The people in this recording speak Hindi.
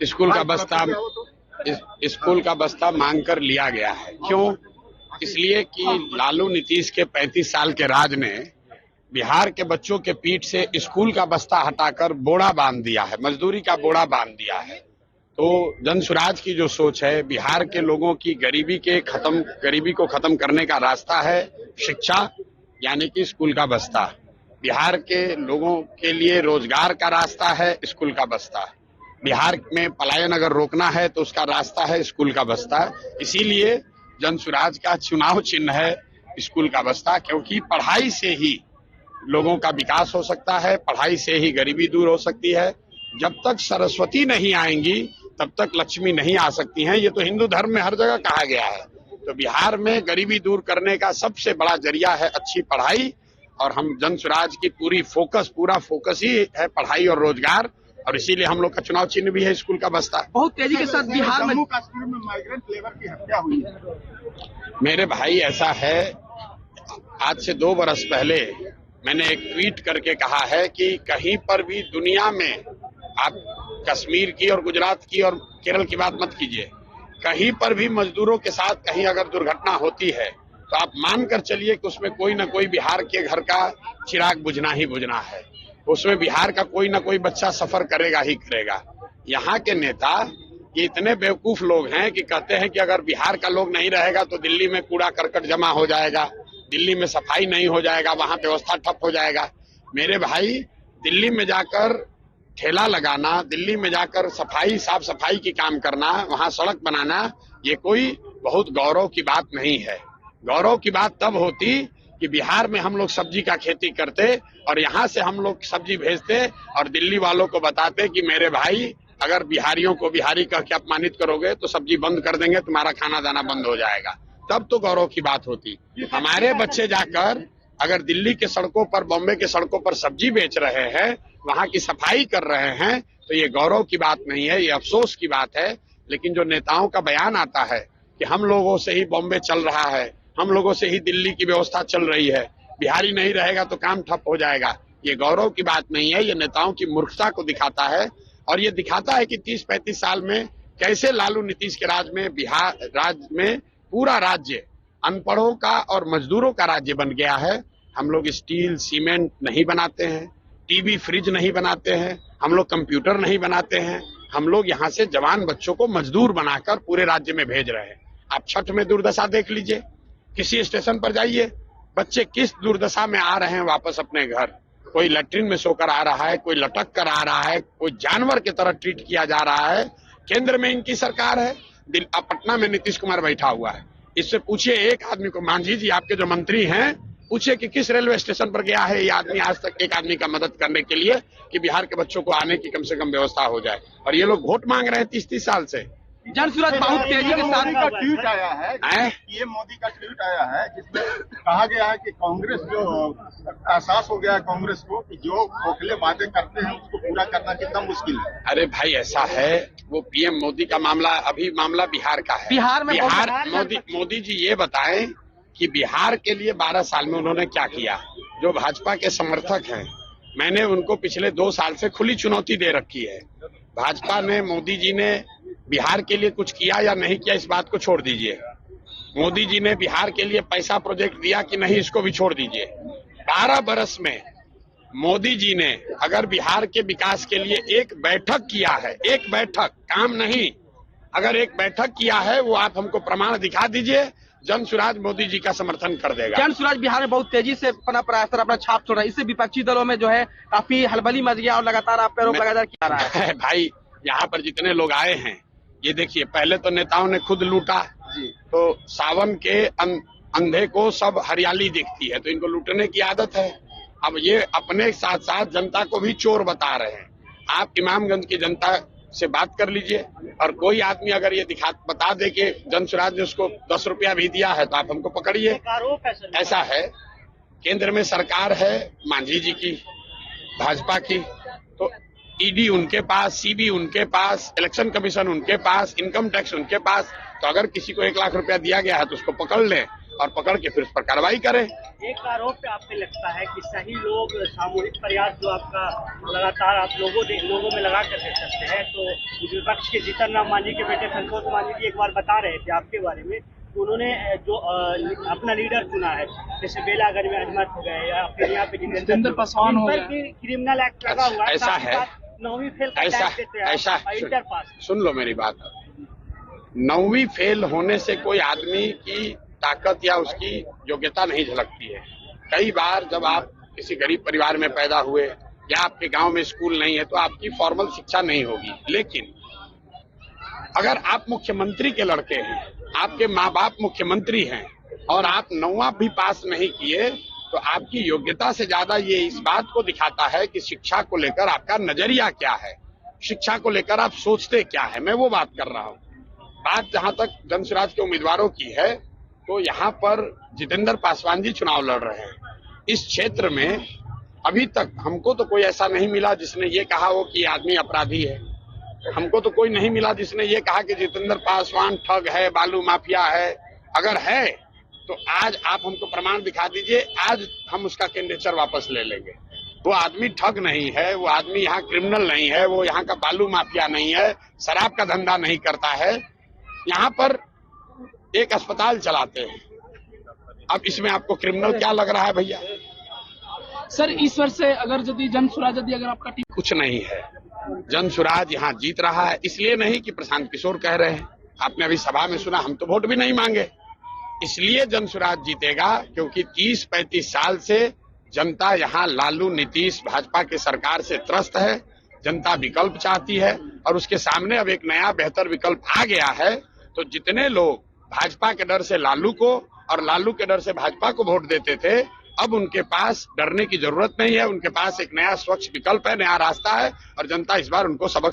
स्कूल का बस्ता स्कूल का बस्ता मांग कर लिया गया है। क्यों? इसलिए कि लालू नीतीश के 35 साल के राज ने बिहार के बच्चों के पीठ से स्कूल का बस्ता हटाकर बोरा बांध दिया है, मजदूरी का बोरा बांध दिया है। तो जन स्वराज की जो सोच है, बिहार के लोगों की गरीबी को खत्म करने का रास्ता है शिक्षा, यानी कि स्कूल का बस्ता। बिहार के लोगों के लिए रोजगार का रास्ता है स्कूल का बस्ता। बिहार में पलायन अगर रोकना है तो उसका रास्ता है स्कूल का बस्ता। इसीलिए जन स्वराज का चुनाव चिन्ह है स्कूल का बस्ता, क्योंकि पढ़ाई से ही लोगों का विकास हो सकता है, पढ़ाई से ही गरीबी दूर हो सकती है। जब तक सरस्वती नहीं आएंगी तब तक लक्ष्मी नहीं आ सकती हैं। ये तो हिंदू धर्म में हर जगह कहा गया है। तो बिहार में गरीबी दूर करने का सबसे बड़ा जरिया है अच्छी पढ़ाई, और हम जन स्वराज की पूरा फोकस ही है पढ़ाई और रोजगार, और इसीलिए हम लोग का चुनाव चिन्ह भी है स्कूल का बस्ता। बहुत तेजी के साथ बिहार में जम्मू कश्मीर में माइग्रेंट लेबर की हत्या हुई है। मेरे भाई, ऐसा है, आज से 2 बरस पहले मैंने एक ट्वीट करके कहा है कि कहीं पर भी दुनिया में, आप कश्मीर की और गुजरात की और केरल की बात मत कीजिए, कहीं पर भी मजदूरों के साथ कहीं अगर दुर्घटना होती है तो आप मानकर चलिए कि उसमें कोई ना कोई बिहार के घर का चिराग बुझना ही बुझना है। उसमें बिहार का कोई ना कोई बच्चा सफर करेगा ही करेगा। यहाँ के नेता ये इतने बेवकूफ लोग हैं कि कहते हैं कि अगर बिहार का लोग नहीं रहेगा तो दिल्ली में कूड़ा करकट जमा हो जाएगा, दिल्ली में सफाई नहीं हो जाएगा, वहां व्यवस्था ठप हो जाएगा। मेरे भाई, दिल्ली में जाकर ठेला लगाना, दिल्ली में जाकर साफ सफाई की काम करना, वहां सड़क बनाना, ये कोई बहुत गौरव की बात नहीं है। गौरव की बात तब होती कि बिहार में हम लोग सब्जी का खेती करते और यहाँ से हम लोग सब्जी भेजते और दिल्ली वालों को बताते कि मेरे भाई, अगर बिहारियों को बिहारी कह के अपमानित करोगे तो सब्जी बंद कर देंगे, तुम्हारा खाना दाना बंद हो जाएगा। तब तो गौरव की बात होती। हमारे बच्चे जाकर अगर दिल्ली के सड़कों पर, बॉम्बे के सड़कों पर सब्जी बेच रहे हैं, वहां की सफाई कर रहे हैं, तो ये गौरव की बात नहीं है, ये अफसोस की बात है। लेकिन जो नेताओं का बयान आता है कि हम लोगों से ही बॉम्बे चल रहा है, हम लोगों से ही दिल्ली की व्यवस्था चल रही है, बिहारी नहीं रहेगा तो काम ठप हो जाएगा, ये गौरव की बात नहीं है, ये नेताओं की मूर्खता को दिखाता है। और ये दिखाता है कि 30-35 साल में कैसे लालू नीतीश के राज में बिहार राज्य में पूरा राज्य अनपढ़ों का और मजदूरों का राज्य बन गया है। हम लोग स्टील सीमेंट नहीं बनाते हैं, टीवी फ्रिज नहीं बनाते हैं, हम लोग कंप्यूटर नहीं बनाते हैं, हम लोग यहाँ से जवान बच्चों को मजदूर बनाकर पूरे राज्य में भेज रहे हैं। आप छठ में दुर्दशा देख लीजिए, किसी स्टेशन पर जाइए, बच्चे किस दुर्दशा में आ रहे हैं वापस अपने घर। कोई लैट्रिन में सोकर आ रहा है, कोई लटक कर आ रहा है, कोई जानवर की तरह ट्रीट किया जा रहा है। केंद्र में इनकी सरकार है, पटना में नीतीश कुमार बैठा हुआ है। इससे पूछिए एक आदमी को, मांझी जी आपके जो मंत्री हैं, पूछिए कि किस रेलवे स्टेशन पर गया है ये आदमी आज तक एक आदमी का मदद करने के लिए कि बिहार के बच्चों को आने की कम से कम व्यवस्था हो जाए। और ये लोग वोट मांग रहे हैं 30-30 साल से। जन स्वराज बहुत तेजी के साथ का ट्वीट आया है, ये मोदी का ट्वीट आया है जिसमें कहा गया है कि कांग्रेस जो एहसास हो गया है कांग्रेस को कि जो खोखले वादे करते हैं उसको पूरा करना कितना मुश्किल है। अरे भाई, ऐसा है, वो पीएम मोदी का मामला, अभी मामला बिहार का है। बिहार में मोदी जी ये बताएं कि बिहार के लिए 12 साल में उन्होंने क्या किया। जो भाजपा के समर्थक हैं, मैंने उनको पिछले 2 साल से खुली चुनौती दे रखी है। भाजपा ने, मोदी जी ने बिहार के लिए कुछ किया या नहीं किया, इस बात को छोड़ दीजिए। मोदी जी ने बिहार के लिए पैसा प्रोजेक्ट दिया कि नहीं, इसको भी छोड़ दीजिए। 12 बरस में मोदी जी ने अगर बिहार के विकास के लिए एक बैठक किया है, एक बैठक, काम नहीं, अगर एक बैठक किया है, वो आप हमको प्रमाण दिखा दीजिए, जन स्वराज मोदी जी का समर्थन कर देगा। जन स्वराज बिहार में बहुत तेजी से अपना छाप छोड़ रहा है, इससे विपक्षी दलों में जो है काफी हलबली मच गया और लगातार आप पे आरोप लगातार किया रहा है। भाई, यहाँ पर जितने लोग आए हैं, ये देखिए, पहले तो नेताओं ने खुद लूटा जी, तो सावन के अंधे को सब हरियाली दिखती है, तो इनको लूटने की आदत है। अब ये अपने साथ साथ जनता को भी चोर बता रहे हैं। आप इमामगंज की जनता से बात कर लीजिए, और कोई आदमी अगर ये बता दे कि जन स्वराज ने उसको 10 रुपया भी दिया है तो आप हमको पकड़िए। ऐसा है, केंद्र में सरकार है मांझी जी की, भाजपा की, तो ईडी उनके पास, सीबी उनके पास, इलेक्शन कमीशन उनके पास, इनकम टैक्स उनके पास। तो अगर किसी को 1 लाख रुपया दिया गया है तो उसको पकड़ लें, और पकड़ के फिर उस पर कार्रवाई करें। एक आरोप आपको लगता है कि सही लोग सामूहिक प्रयास जो आपका लगातार आप लोगों में लगा कर दे सकते हैं, तो विपक्ष के जीतन राम मांझी के बेटे संतोष मांझी जी एक बार बता रहे थे आपके बारे में, उन्होंने जो अपना लीडर चुना है, जैसे बेलागंज में अजमत हो गए या फिर यहाँ पे जितेंद्र पासवान हो गए, क्रिमिनल एक्ट लगा हुआ है। ऐसा है, 9वीं फेल का ऐसा इंटर पास। सुन लो मेरी बात, 9वीं फेल होने से कोई आदमी की ताकत या उसकी योग्यता नहीं झलकती है। कई बार जब आप किसी गरीब परिवार में पैदा हुए या आपके गांव में स्कूल नहीं है तो आपकी फॉर्मल शिक्षा नहीं होगी, लेकिन अगर आप मुख्यमंत्री के लड़के हैं, आपके माँ बाप मुख्यमंत्री हैं और आप 9वां भी पास नहीं किए, तो आपकी योग्यता से ज्यादा ये इस बात को दिखाता है कि शिक्षा को लेकर आपका नजरिया क्या है, शिक्षा को लेकर आप सोचते क्या है। मैं वो बात कर रहा हूँ। बात जहां तक जनसुराज के उम्मीदवारों की है, तो यहाँ पर जितेंद्र पासवान जी चुनाव लड़ रहे हैं। इस क्षेत्र में अभी तक हमको तो कोई ऐसा नहीं मिला जिसने ये कहा हो कि आदमी अपराधी है। हमको तो कोई नहीं मिला जिसने ये कहा कि जितेंद्र पासवान ठग है, बालू माफिया है। अगर है तो आज आप हमको प्रमाण दिखा दीजिए, आज हम उसका कैंडिडेचर वापस ले लेंगे। वो आदमी ठग नहीं है, वो आदमी यहाँ क्रिमिनल नहीं है, वो यहाँ का बालू माफिया नहीं है, शराब का धंधा नहीं करता है। यहाँ पर एक अस्पताल चलाते हैं। अब इसमें आपको क्रिमिनल क्या लग रहा है भैया? सर इस वर्ष से अगर यदि जनसुराज अगर आपका टीम कुछ नहीं है, जनसुराज यहाँ जीत रहा है। इसलिए नहीं कि प्रशांत किशोर कह रहे हैं, आपने अभी सभा में सुना, हम तो वोट भी नहीं मांगे। इसलिए जनसुराज जीतेगा क्योंकि 30-35 साल से जनता यहाँ लालू, नीतीश, भाजपा की सरकार से त्रस्त है। जनता विकल्प चाहती है और उसके सामने अब एक नया बेहतर विकल्प आ गया है। तो जितने लोग भाजपा के डर से लालू को और लालू के डर से भाजपा को वोट देते थे, अब उनके पास डरने की जरूरत नहीं है। उनके पास एक नया स्वच्छ विकल्प है, नया रास्ता है और जनता इस बार उनको सबक